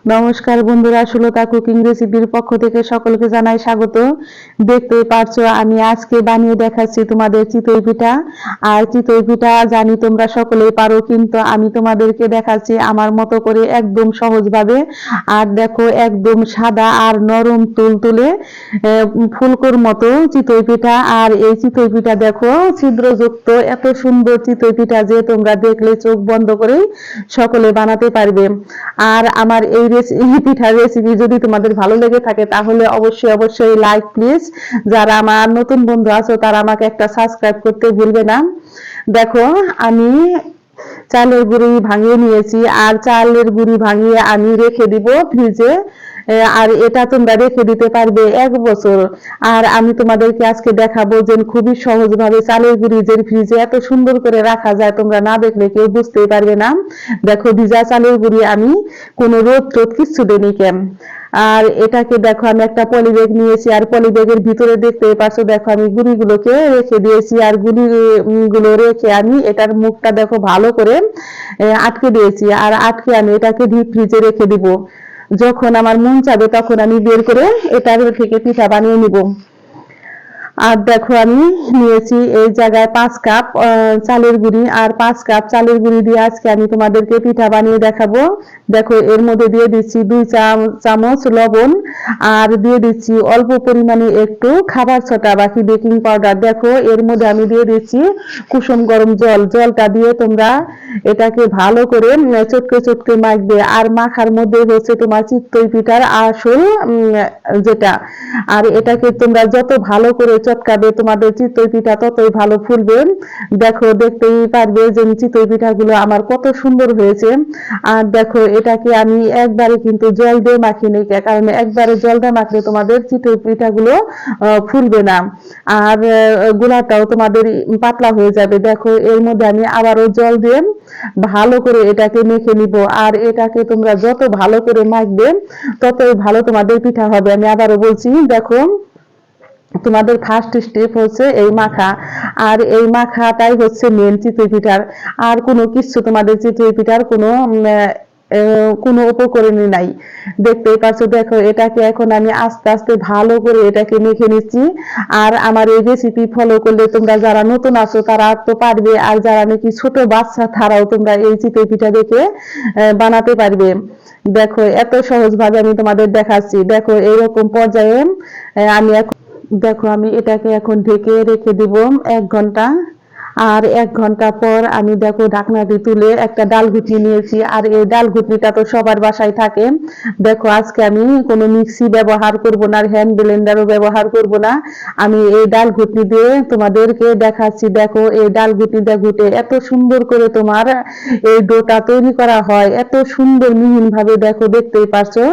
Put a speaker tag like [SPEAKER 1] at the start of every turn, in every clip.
[SPEAKER 1] নমস্কার বন্ধুরা, সুলতা কুকিং রেসিপির পক্ষ থেকে সকলকে জানাই স্বাগত। দেখতেই পারছো আমি আজকে বানিয়ে দেখাচ্ছি তোমাদের চিতই পিঠা। আর চিতই পিঠা জানি তোমরা সকলেই পারো, কিন্তু আমি তোমাদেরকে দেখাচ্ছি আমার মতো করে একদম সহজভাবে। আর দেখো একদম সাদা আর নরম তুলতুলে ফুলকোর মতো চিতই পিঠা। আর এই চিতই পিঠা দেখো ছিদ্রযুক্ত, এত সুন্দর চিতই পিঠা যে তোমরা দেখলে চোখ বন্ধ করেই সকলে বানাতে পারবে। আর আমার এই পিঠার রেসিপি যদি তোমাদের ভালো লেগে থাকে তাহলে অবশ্যই অবশ্যই লাইক প্লিজ। যারা আমার নতুন বন্ধু আছো তারা আমাকে একটা সাবস্ক্রাইব করতে ভুলবে না। দেখো আমি চালের গুঁড়ি ভাঙিয়ে নিয়েছি, আর চালের গুঁড়ি ভাঙিয়ে আমি রেখে দিব ফ্রিজে। আর এটা তোমরা রেখে দিতে পারবে 1 বছর। আর আমি তোমাদেরকে আজকে দেখাবো যে খুবই সহজভাবে চালের গুঁড়ি যে ফ্রিজে এত সুন্দর করে রাখা যায়, তোমরা না দেখলে কেউ বুঝতেই পারবে না। দেখো ভিজা চালের গুঁড়ি আমি কোনো রোদ টোদ কিচ্ছু দেনি কেন। আর এটাকে দেখো আমি একটা পলি ব্যাগ নিয়েছি, আর পলি ব্যাগের ভিতরে দেখতে পাচ্ছ দেখো আমি গুঁড়িগুলোকে রেখে দিয়েছি। আর গুঁড়িগুলো রেখে আমি এটার মুখটা দেখো ভালো করে আটকে দিয়েছি। আর আটকে আমি এটাকে ডিপ ফ্রিজে রেখে দিব। যখন আমার মন চাবে তখন আমি বের করে এটার থেকে পিঠা বানিয়ে নিব। আর দেখো আমি নিয়েছি এই জায়গায় 5 কাপ চালের গুঁড়ি, আর 5 কাপ চালের গুঁড়ি দিয়ে আজকে আমি তোমাদেরকে পিঠা বানিয়ে দেখাবো। দেখো এর মধ্যে দিয়ে দিচ্ছি 2 চামচ লবণ, আর দিয়ে দিচ্ছি অল্প পরিমাণে একটু খাবার ছটা বাকি বেকিং পাউডার। দেখো এর মধ্যে আমি দিয়ে দিচ্ছি কুসুম গরম জল। জলটা দিয়ে তোমরা এটাকে ভালো করে চটকে চটকে মাখবে। আর মাখার মধ্যে হচ্ছে তোমার চিতই পিঠার আসল যেটা। আর এটাকে তোমরা যত ভালো করে চটকাবে তোমাদের চিতই পিঠা ততই ভালো ফুলবে। দেখো দেখতেই পারবে যে চিতই পিঠাগুলো আমার কত সুন্দর হয়েছে। আর দেখো এটাকে আমি একবারে কিন্তু জল দিয়ে মাখিনি, কারণ একবারে জল দিয়ে মাখলে তোমাদের চিতই পিঠাগুলো ফুলবে না, আর গোলাটাও তোমাদের পাতলা হয়ে যাবে। দেখো এর মধ্যে আমি আবারও জল দিয়ে ভালো করে এটাকে মেখে নিব। আর এটাকে তোমরা যত ভালো করে মাখবে ততই ভালো তোমাদের পিঠা হবে। আমি আবারও বলছি, দেখো তোমাদের ফার্স্ট স্টেপ হচ্ছে এই মাখা। আর এই মাখাটাই হচ্ছে মেন চিতই পিঠার। আর কোনো কিছু তোমাদের চিতই পিঠার কোনো উপকরণই নাই। দেখতেই পাচ্ছ দেখো এটাকে এখন আমি আস্তে আস্তে ভালো করে এটাকে মেখে নিচ্ছি। আর আমার এই রেসিপি ফলো করলে তোমরা যারা নতুন আছো তারা তো পারবে, আর যারা নাকি ছোট বাচ্চা তারাও তোমরা এই চিতই পিঠা দেখে বানাতে পারবে। দেখো এত সহজ ভাবে আমি তোমাদের দেখাচ্ছি। দেখো এইরকম পর্যায়ে আমি দেখো আমি এটাকে এখন ঢেকে রেখে দিব 1 ঘন্টা। আর 1 ঘন্টা পর আমি দেখো ঢাকনাটি তুলে একটা ডাল ঘুটনি নিয়েছি। আর এই ডাল ঘুটনিটা তো সবার বাসায় থাকে। দেখো আজকে আমি কোনো মিক্সি ব্যবহার করব না, আর হ্যান্ড ব্লেন্ডারও ব্যবহার করব না। আমি এই ডাল ঘুটনি দিয়ে তোমাদেরকে দেখাচ্ছি। দেখো এই ডাল ঘুটনিটা ঘুটে এত সুন্দর করে তোমার এই ডোটা তৈরি করা হয়, এত সুন্দর মিহিন ভাবে। দেখো দেখতেই পারছো,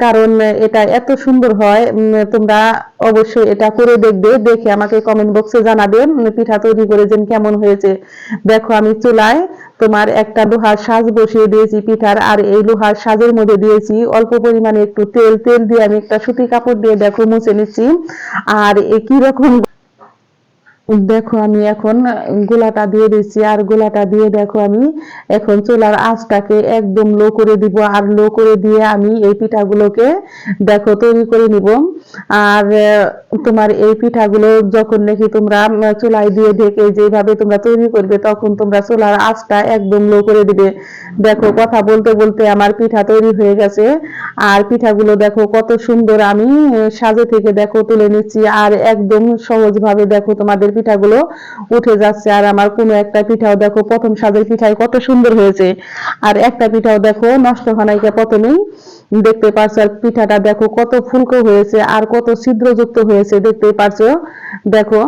[SPEAKER 1] কারণ এটা এত সুন্দর হয়। তোমরা অবশ্যই এটা করে দেখবে, দেখে আমাকে কমেন্ট বক্সে জানাবে পিঠা তৈরি করে যেন কেমন হয়েছে। দেখো আমি চুলায় তোমার একটা লোহার সাজ বসিয়ে দিয়েছি পিঠার। আর এই লোহার সাজের মধ্যে দিয়েছি অল্প পরিমাণে একটু তেল। তেল দিয়ে আমি একটা সুতি কাপড় দিয়ে দেখো মুছে নিচ্ছি। আর কি রকম দেখো আমি এখন গোলাটা দিয়ে দিচ্ছি। আর গোলাটা দিয়ে দেখো আমি এখন চুলার আঁচটাকে একদম লো করে দিব। আর লো করে দিয়ে আমি এই পিঠাগুলোকে দেখো তৈরি করে নিব। আর তোমার এই পিঠাগুলো যখন নাকি তোমরা চুলায় দিয়ে ঢেকে যেভাবে তোমরা তৈরি করবে, তখন তোমরা চুলার আঁচটা একদম লো করে দিবে। দেখো কথা বলতে বলতে আমার পিঠা তৈরি হয়ে গেছে। আর পিঠাগুলো দেখো কত সুন্দর আমি সাজে থেকে দেখো তুলে নিচ্ছি। আর একদম সহজ ভাবে দেখো তোমাদের পিঠাগুলো উঠে যাচ্ছে। আর আমার কোনো একটা পিঠাও দেখো প্রথম সাজের পিঠাই কত সুন্দর হয়েছে। আর একটা পিঠাও দেখো নষ্ট হয় নাই প্রথমেই। দেখতে পাচ্ছ আর পিঠাটা দেখো কত ফুলকো হয়েছে আর কত ছিদ্রযুক্ত হয়েছে, দেখতেই পাচ্ছ। দেখো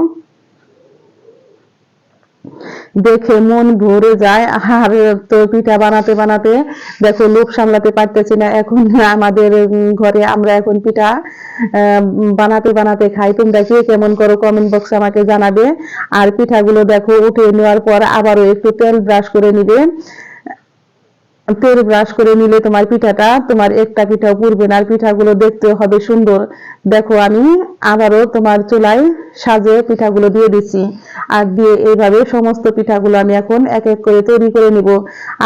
[SPEAKER 1] দেখে মন ভরে যায়। আর তো পিঠা বানাতে বানাতে দেখো লোভ সামলাতে পারতেছি না। এখন আমাদের ঘরে আমরা এখন পিঠা বানাতে বানাতে খাই। তোমরা কে কেমন করো কমেন্ট বক্সে আমাকে জানাবে। আর পিঠাগুলো দেখো উঠে নেওয়ার পর আবারও একটু তেল ব্রাশ করে নিবে। তেল ব্রাশ করে নিলে তোমার পিঠাটা, তোমার একটা পিঠাও পুড়বে না, আর পিঠাগুলো দেখতে হবে সুন্দর। দেখো আমি আবারও তোমার চুলায় সাজে পিঠাগুলো দিয়ে দিচ্ছি, আর দিয়ে এইভাবে সমস্ত পিঠাগুলো আমি এখন এক এক করে তৈরি করে নিব।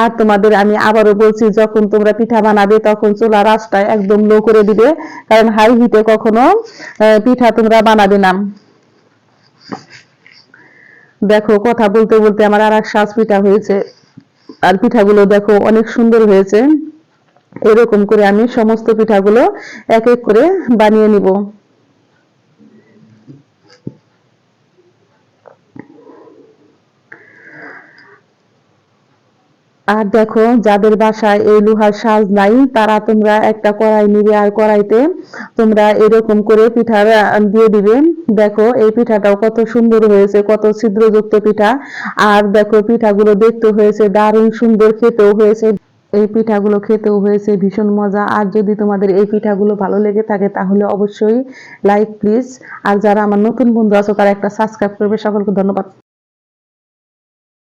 [SPEAKER 1] আর তোমাদের আমি আবারও বলছি, যখন তোমরা পিঠা বানাবে তখন চুলার আঁচটা একদম লো করে দিবে, কারণ হাই হিটে কখনো পিঠা তোমরা বানাবে না। দেখো কথা বলতে বলতে আমার আর এক সাজ পিঠা হয়েছে, আর পিঠাগুলো দেখো অনেক সুন্দর হয়েছে। এরকম করে আমি সমস্ত পিঠাগুলো এক এক করে বানিয়ে নিব। আর দেখো যাদের বাসায় এই লোহার সাজ নাই, তারা তোমরা একটা কড়াই নিবে, আর কড়াইতে তোমরা এরকম করে পিঠা দিয়ে দিবে। দেখো এই পিঠাটাও কত সুন্দর হয়েছে, কত ছিদ্রযুক্ত পিঠা। আর দেখো পিঠাগুলো দেখতে হয়েছে দারুণ সুন্দর, খেতেও হয়েছে, এই পিঠাগুলো খেতেও হয়েছে ভীষণ মজা। আর যদি তোমাদের এই পিঠাগুলো ভালো লেগে থাকে তাহলে অবশ্যই লাইক প্লিজ। আর যারা আমার নতুন বন্ধু আছো তারা একটা সাবস্ক্রাইব করবে। সকলকে ধন্যবাদ।